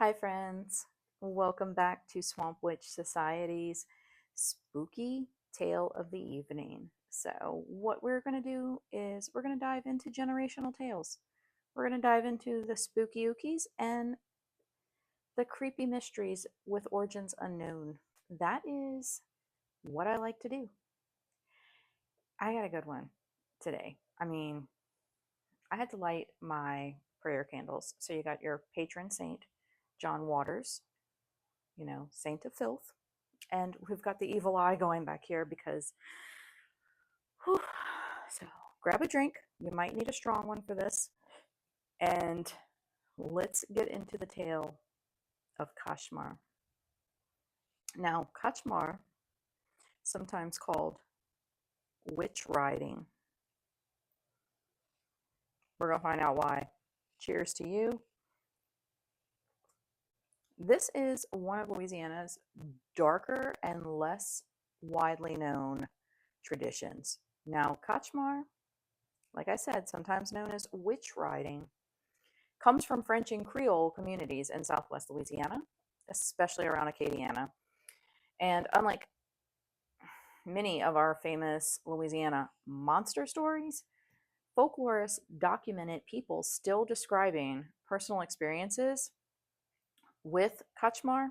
Hi, friends. Welcome back to Swamp Witch Society's spooky tale of the evening. So, what we're going to do is we're going to dive into generational tales. We're going to dive into the spooky ookies and the creepy mysteries with origins unknown. That is what I like to do. I got a good one today. I had to light my prayer candles. So, you got your patron saint, John Waters, saint of filth. And we've got the evil eye going back here because, whew, so grab a drink. You might need a strong one for this. And let's get into the tale of Kashmar. Now, Kashmar, sometimes called witch riding. We're going to find out why. Cheers to you. This is one of Louisiana's darker and less widely known traditions. Now, Kashmar, like I said, sometimes known as witch riding, comes from French and Creole communities in southwest Louisiana, especially around Acadiana. And unlike many of our famous Louisiana monster stories, folklorists documented people still describing personal experiences with Kachmar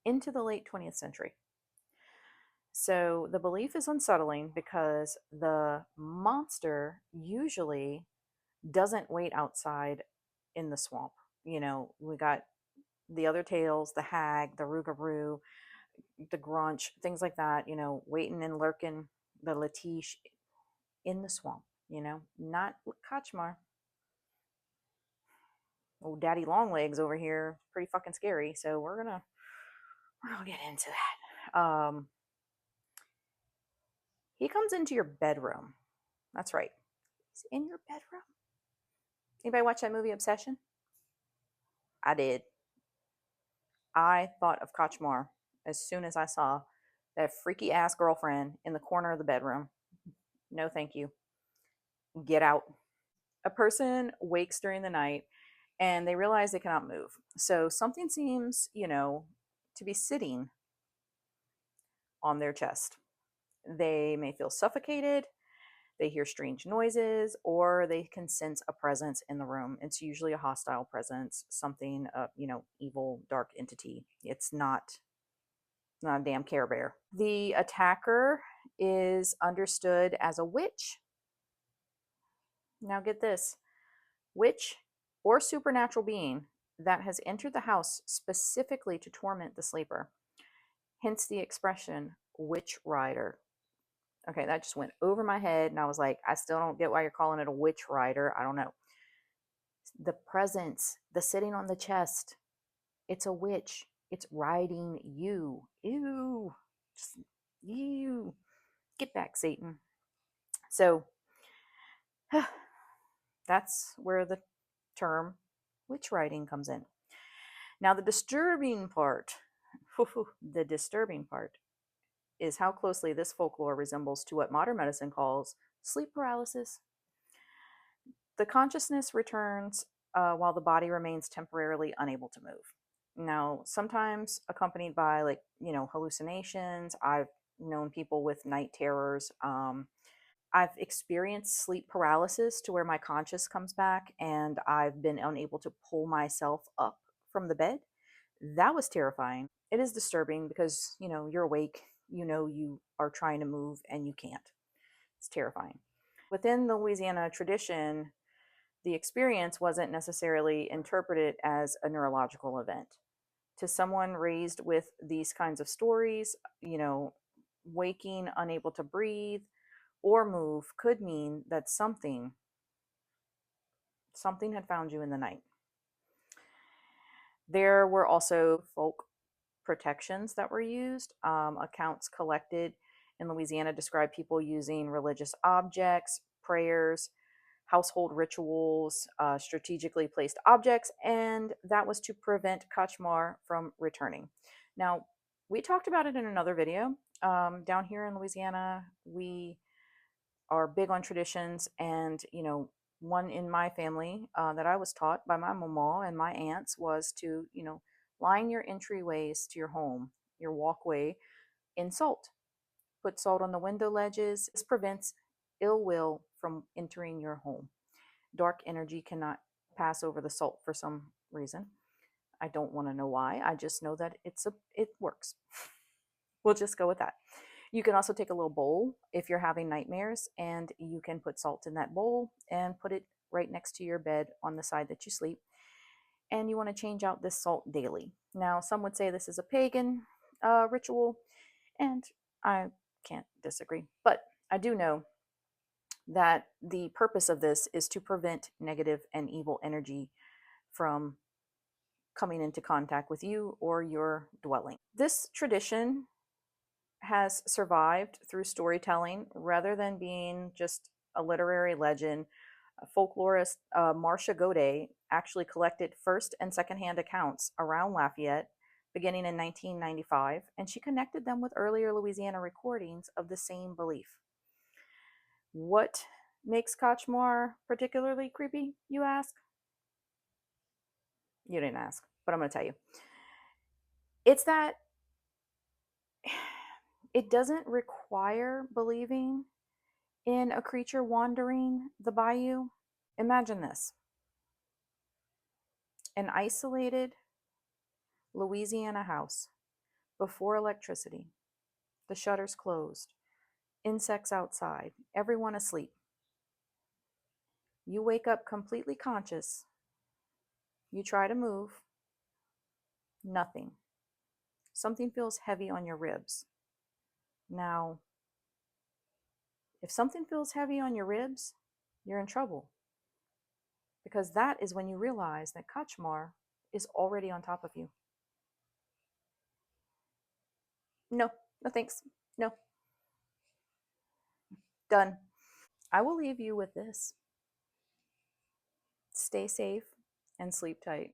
into the late 20th century. So the belief is unsettling because the monster usually doesn't wait outside in the swamp. We got the other tales, the hag, the rougarou, the grunch, things like that, waiting and lurking, the latish in the swamp, not Kachmar. Oh, Daddy Longlegs over here, pretty fucking scary. So we're gonna get into that. He comes into your bedroom. That's right. He's in your bedroom. Anybody watch that movie Obsession? I did. I thought of Kachmar as soon as I saw that freaky ass girlfriend in the corner of the bedroom. No, thank you. Get out. A person wakes during the night and they realize they cannot move. So something seems, to be sitting on their chest. They may feel suffocated, they hear strange noises, or they can sense a presence in the room. It's usually a hostile presence, something, evil, dark entity. It's not a damn Care Bear. The attacker is understood as a witch. Now get this, witch or supernatural being that has entered the house specifically to torment the sleeper. Hence the expression witch rider. Okay, that just went over my head, and I was like, I still don't get why you're calling it a witch rider. I don't know. The presence, the sitting on the chest, it's a witch. It's riding you. Ew. Just, ew. Get back, Satan. So that's where the term witch riding comes in. Now, the disturbing part is how closely this folklore resembles to what modern medicine calls sleep paralysis. The consciousness returns while the body remains temporarily unable to move. Now, sometimes accompanied by hallucinations. I've known people with night terrors. I've experienced sleep paralysis to where my conscious comes back and I've been unable to pull myself up from the bed. That was terrifying. It is disturbing because, you're awake, you are trying to move and you can't. It's terrifying. Within the Louisiana tradition, the experience wasn't necessarily interpreted as a neurological event. To someone raised with these kinds of stories, waking unable to breathe or move could mean that something had found you in the night. There were also folk protections that were used. Accounts collected in Louisiana describe people using religious objects, prayers, household rituals, strategically placed objects, and that was to prevent Kachmar from returning. Now, we talked about it in another video. Down here in Louisiana, we are big on traditions, and one in my family that I was taught by my mama and my aunts was to Line your entryways to your home, your walkway, in salt. Put salt on the window ledges. This prevents ill will from entering your home. Dark energy cannot pass over the salt for some reason. I don't want to know why. I just know that it works. We'll just go with that. You can also take a little bowl if you're having nightmares, and you can put salt in that bowl and put it right next to your bed on the side that you sleep. And you want to change out this salt daily. Now, some would say this is a pagan ritual, and I can't disagree. But I do know that the purpose of this is to prevent negative and evil energy from coming into contact with you or your dwelling. This tradition has survived through storytelling rather than being just a literary legend. Folklorist Marcia Godet actually collected first and secondhand accounts around Lafayette beginning in 1995, and she connected them with earlier Louisiana recordings of the same belief. What makes Kachmar particularly creepy, you ask? You didn't ask, but I'm going to tell you. It's that it doesn't require believing in a creature wandering the bayou. Imagine this: an isolated Louisiana house before electricity, the shutters closed, insects outside, everyone asleep. You wake up completely conscious. You try to move, nothing. Something feels heavy on your ribs. Now, if something feels heavy on your ribs, you're in trouble, because that is when you realize that Kachmar is already on top of you. No, no thanks. No, done. I will leave you with this: stay safe and sleep tight.